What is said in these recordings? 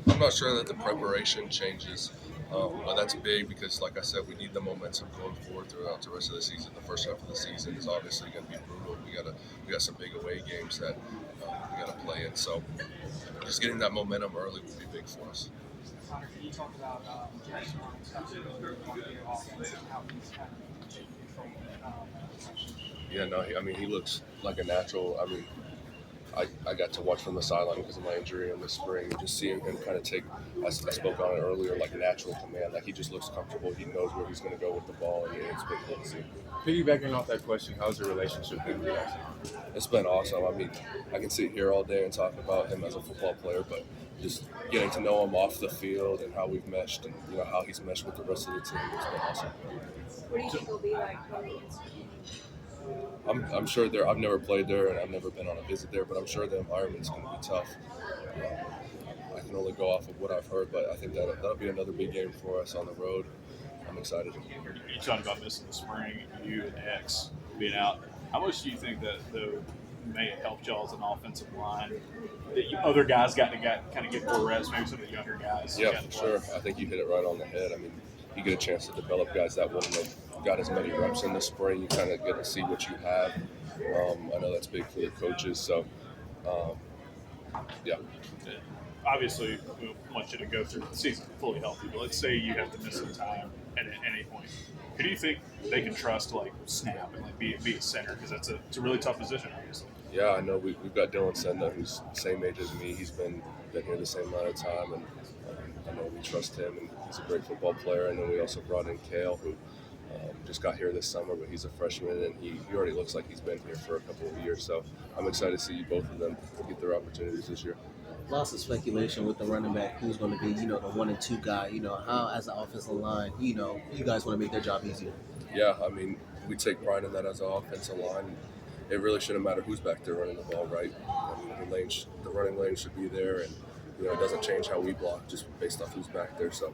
I'm not sure that the preparation changes, but that's big because, like I said, we need the momentum going forward throughout the rest of the season. The first half of the season is obviously going to be brutal. We got some big away games that we got to play in. So just getting that momentum early will be big for us. Connor, can you talk about Jackson Arnold, especially the offense and how he's kind of taking control of the section? Yeah, no, he looks like a natural. I got to watch from the sideline because of my injury in the spring. Just seeing him kind of take, I spoke on it earlier, like natural command. Like he just looks comfortable. He knows where he's going to go with the ball, and it's been cool to see. Piggybacking off that question, how's your relationship been with Jackson? It's been awesome. I can sit here all day and talk about him as a football player, but just getting to know him off the field and how we've meshed and how he's meshed with the rest of the team has been awesome. What do you think it'll be like going against you? I'm sure I've never played there and I've never been on a visit there, but I'm sure the environment's going to be tough. I can only go off of what I've heard, but I think that'll be another big game for us on the road. I'm excited. You talked about missing the spring, you and X being out. How much do you think that though may have helped y'all as an offensive line? That other guys got to kind of get more reps, maybe some of the younger guys. Yeah, for sure. I think you hit it right on the head. I mean, you get a chance to develop guys that wouldn't have got as many reps in the spring. You kind of get to see what you have. I know that's big for the coaches. So, yeah. Obviously, we want you to go through the season fully healthy, but let's say you have to miss some time at any point. Who do you think they can trust to snap and be a center? Because it's a really tough position, obviously. Yeah, I know we've got Dylan Senda, who's the same age as me. He's been here the same amount of time, and I know we trust him, and he's a great football player. And then we also brought in Kale, who just got here this summer, but he's a freshman, and he already looks like he's been here for a couple of years. So I'm excited to see both of them get their opportunities this year. Lots of speculation with the running back who's going to be, the 1 and 2 guy. How as an offensive line, you guys want to make their job easier. Yeah, I mean, we take pride in that as an offensive line. It really shouldn't matter who's back there running the ball, right? I mean, the running lane should be there, and it doesn't change how we block just based off who's back there. So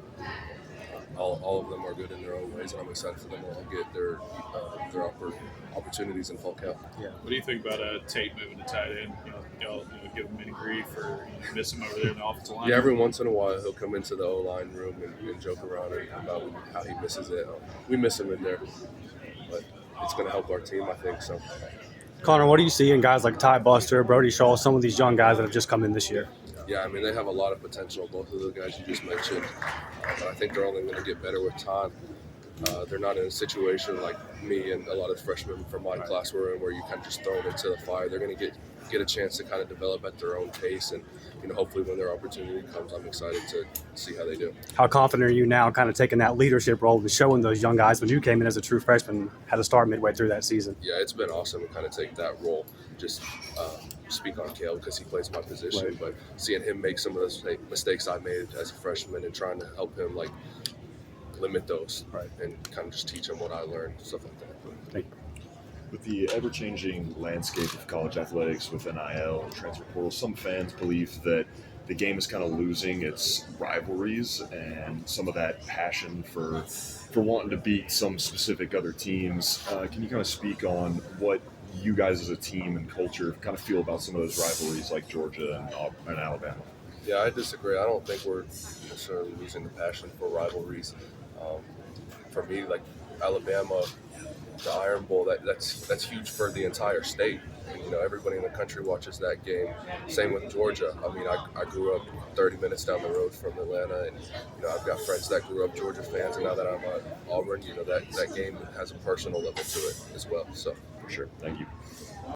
all of them are good in their own ways, and I'm excited for them to all get their opportunities in full count. Yeah. What do you think about Tate moving to tight end? Y'all give him any grief or miss him over there in the offensive line? Yeah, every once in a while he'll come into the O-line room and joke around about how he misses it. We miss him in there, but it's going to help our team, I think. So. Connor, what do you see in guys like Ty Buster, Brody Shaw, some of these young guys that have just come in this year? Yeah, I mean, they have a lot of potential, both of the guys you just mentioned. But I think they're only going to get better with time. They're not in a situation like me and a lot of freshmen from my class were in where you kind of just throw them into the fire. They're going to get a chance to kind of develop at their own pace. And, hopefully when their opportunity comes, I'm excited to see how they do. How confident are you now kind of taking that leadership role and showing those young guys when you came in as a true freshman, had to start midway through that season? Yeah, it's been awesome to kind of take that role. Just speak on Kale because he plays my position, right. But seeing him make some of those mistakes I made as a freshman and trying to help him limit those, right, and kind of just teach him what I learned, stuff like that. Thank you. With the ever-changing landscape of college athletics with NIL and transfer portal, some fans believe that the game is kind of losing its rivalries and some of that passion for wanting to beat some specific other teams. Can you kind of speak on what you guys as a team and culture kind of feel about some of those rivalries like Georgia and Alabama? Yeah, I disagree. I don't think we're necessarily losing the passion for rivalries. For me, like Alabama, the Iron Bowl, that's huge for the entire state. And, everybody in the country watches that game. Same with Georgia. I mean, I grew up 30 minutes down the road from Atlanta, and, I've got friends that grew up Georgia fans, and now that I'm at Auburn, that game has a personal level to it as well. So, for sure. Thank you.